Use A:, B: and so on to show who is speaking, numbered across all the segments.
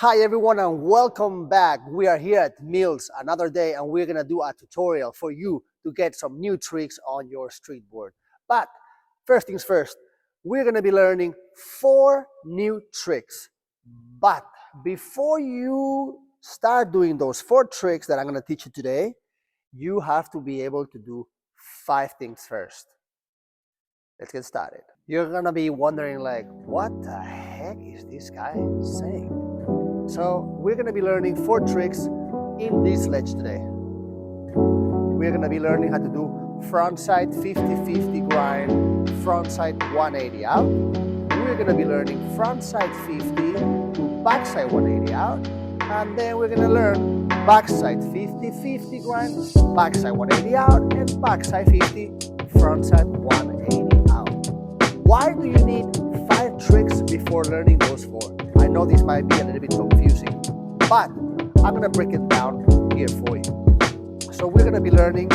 A: Hi everyone and welcome back. We are here at Mills another day and we're gonna do a tutorial for you to get some new tricks on your streetboard. But first things first, we're gonna be learning 4 new tricks. But before you start doing those 4 tricks that I'm gonna teach you today, you have to be able to do 5 things first. Let's get started. You're gonna be wondering like, what the heck is this guy saying? So we're gonna be learning 4 tricks in this ledge today. We're gonna be learning how to do frontside 50-50 grind, frontside 180 out. We're gonna be learning frontside 50 to backside 180 out. And then we're gonna learn backside 50-50 grind, backside 180 out, and backside 50, frontside 180 out. Why do you need 5 tricks before learning those 4? I know this might be a little bit confusing, but I'm gonna break it down here for you. So we're gonna be learning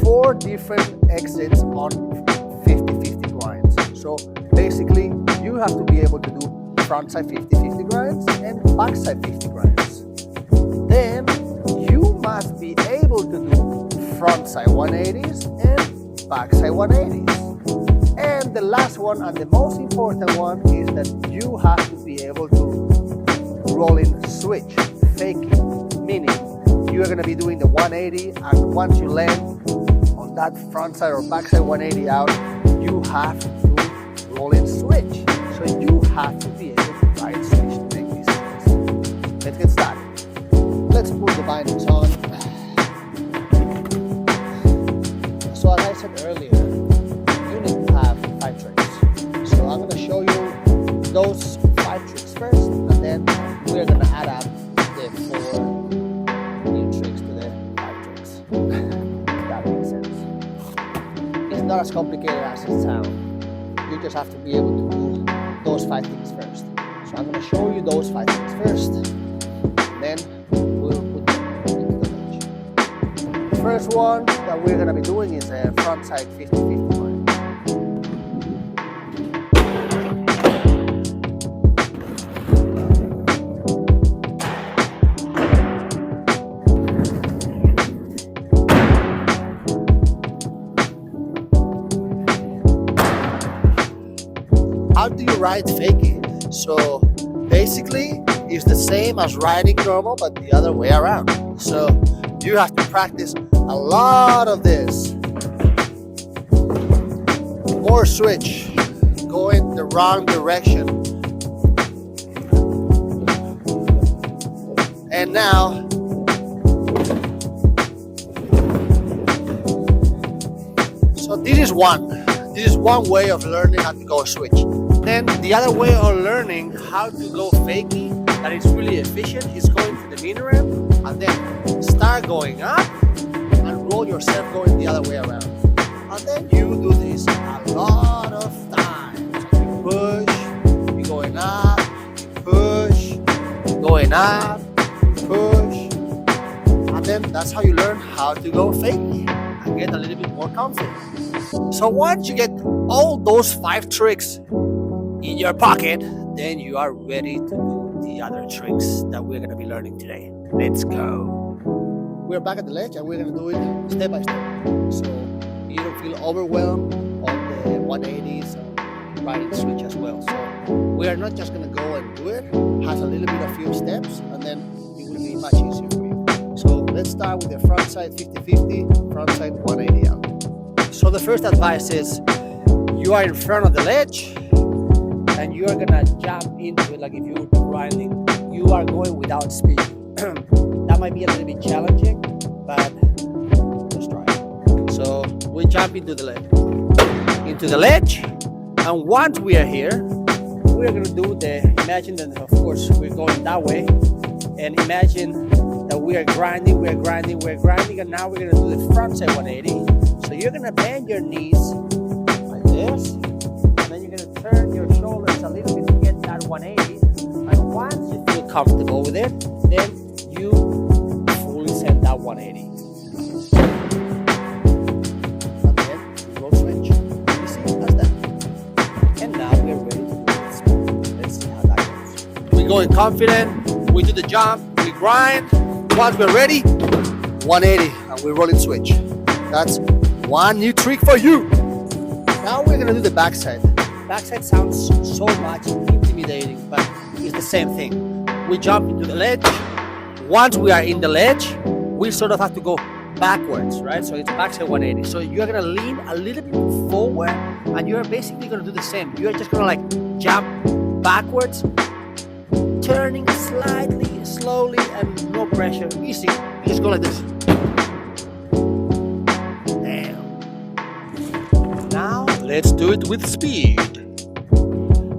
A: 4 different exits on 50-50 grinds. So basically, you have to be able to do frontside 50-50 grinds and backside 50 grinds. Then you must be able to do frontside 180s and backside 180s. And the last one and the most important one is that you have to be able to roll in switch, fake it, meaning you're going to be doing the 180 and once you land on that frontside or backside 180 out, you have to roll in switch. So you have to be able to ride switch to make these tricks. Let's get started. Let's put the bindings on. So as I said earlier, you need to have 5 tricks. So I'm going to show you those 5 tricks first, and then we're going to add up the 4 new tricks to the 5 tricks. If that makes sense. It's not as complicated as it sounds. You just have to be able to do those 5 things first. So I'm going to show you those 5 things first, then we'll put them into the ledge. The first one that we're going to be doing is a frontside 50-50 grind. How do you ride fakie? So basically it's the same as riding normal but the other way around. So you have to practice a lot of this. More switch, going the wrong direction. And now so this is one way of learning how to go switch. Then the other way of learning how to go fakie that is really efficient is going to the mini ramp and then start going up and roll yourself going the other way around. And then you do this a lot of times. You push, you're going up, you push, going up, you push. And then that's how you learn how to go fakie and get a little bit more confident. So once you get all those 5 tricks in your pocket, then you are ready to do the other tricks that we're going to be learning today. Let's go. We're back at the ledge and we're going to do it step by step. So you don't feel overwhelmed on the 180s and riding switch as well. So we are not just going to go and do it. It has a little bit of few steps and then it will be much easier for you. So let's start with the frontside 50-50, frontside 180 out. So the first advice is you are in front of the ledge and you are gonna jump into it like if you were grinding. You are going without speed. That might be a little bit challenging, but let's try it. So we jump into the ledge, and once we are here, we're gonna do imagine that of course we're going that way, and imagine that we are grinding, and now we're gonna do the frontside 180. So you're gonna bend your knees like this, and then you're gonna turn your shoulders a little bit to get that 180. And once you feel comfortable with it, then you fully send that 180. And then you roll switch. You see, that's that. And now we're ready to do this. Let's see how that goes. We're going confident. we do the jump, we grind. Once we're ready, 180, and we roll it switch. That's one new trick for you. Now we're gonna do the backside. Backside sounds so much intimidating, but it's the same thing. We jump into the ledge. Once we are in the ledge, we sort of have to go backwards, right? So it's backside 180. So you're gonna lean a little bit forward, and you're basically gonna do the same. You're just gonna like jump backwards, turning slightly, slowly, and no pressure, easy. You just go like this. Damn. Now let's do it with speed.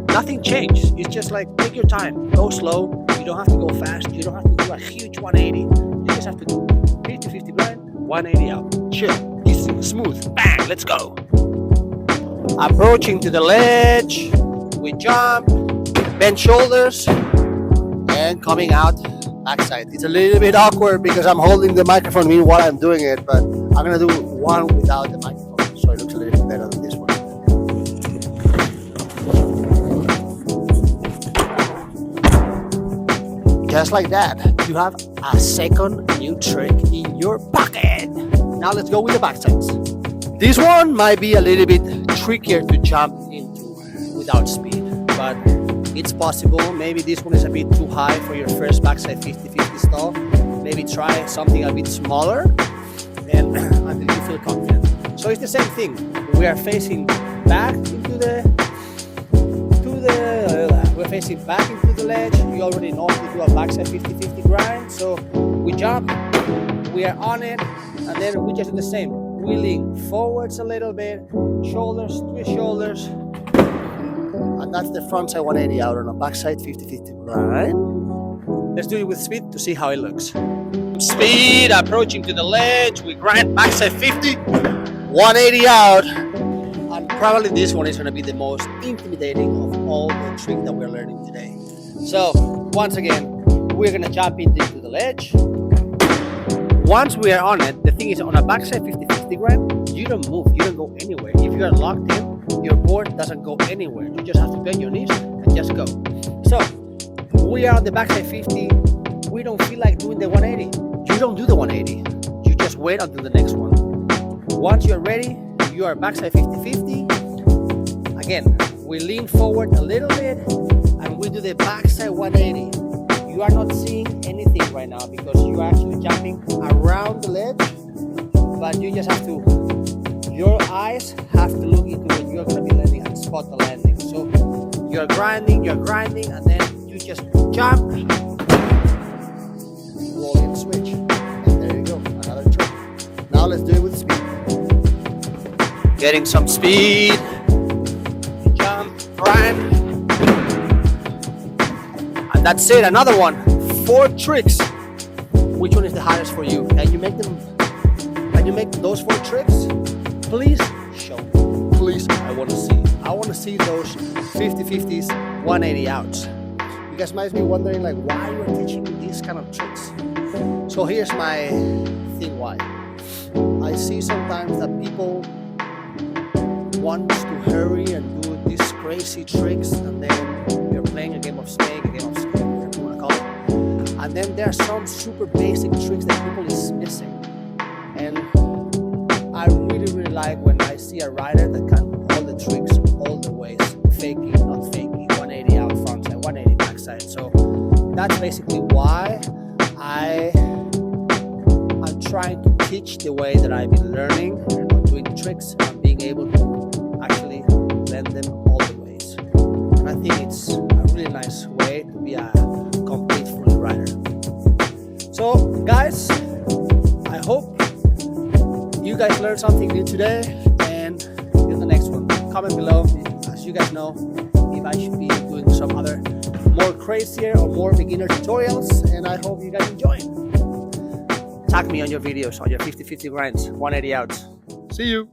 A: Nothing changed. It's just like take your time, go slow. You don't have to go fast. You don't have to do a huge 180. You just have to do 50-50 grind, 180 out. Chill, easy, smooth. Bang, let's go. Approaching to the ledge, we jump, bend shoulders, and coming out backside. It's a little bit awkward because I'm holding the microphone while I'm doing it, but I'm gonna do one without the microphone, so it looks a little bit better than this one. Just like that, you have a second new trick in your pocket. Now let's go with the backsides. This one might be a little bit trickier to jump into without speed, but it's possible. Maybe this one is a bit too high for your first backside 50-50 stall. Maybe try something a bit smaller and until you feel confident. So it's the same thing. We are facing back into we're facing back into the ledge. You already know how to do a backside 50-50 grind. So we jump, we are on it, and then we just do the same. We lean forwards a little bit, shoulders, twist shoulders, and that's the frontside 180 out on a backside 50-50 grind. Let's do it with speed to see how it looks. Speed, approaching to the ledge, we grind backside 50, 180 out. And probably this one is going to be the most intimidating of all the tricks that we're learning today. So once again, we're going to jump into the ledge. Once we are on it, the thing is on a backside 50-50 grind, you don't move, you don't go anywhere. If you are locked in, your board doesn't go anywhere. You just have to bend your knees and just go. So we are on the backside 50. We don't feel like doing the 180. You don't do the 180. You just wait until the next one. Once you're ready, you are backside 50-50. Again, we lean forward a little bit and we do the backside 180. You are not seeing anything right now because you are actually jumping around the ledge, but you just have to, your eyes have to look into where you're going to be landing and spot the landing. So you're grinding, and then you just jump, roll in, switch, and there you go, another trick. Now let's do it with speed. Getting some speed, jump, grind, and that's it. Another one. 4 tricks. Which one is the hardest for you? Can you make them? Can you make those 4 tricks? Please show me. Please, I want to see. I want to see those 50-50s, 180 outs. You guys might be wondering like why you're teaching me these kind of tricks. So here's my thing why. I see sometimes that people want to hurry and do these crazy tricks, and then you're playing a game of snake, a game of skill, whatever you want to call it. And then there are some super basic tricks that people is missing. And I really like when I see a rider that can do all the tricks all the ways, faking, not faking, 180 out frontside, 180 backside. So that's basically why I'm trying to teach the way that I've been learning on doing tricks and being able to actually blend them all the ways. And I think it's a really nice way to be a complete fully rider. So guys, I hope you guys learned something new today, and in the next one, comment below. As you guys know, if I should be doing some other more crazier or more beginner tutorials, and I hope you guys enjoy it. Tag me on your videos, on your 50-50 grinds, 180 outs. See you.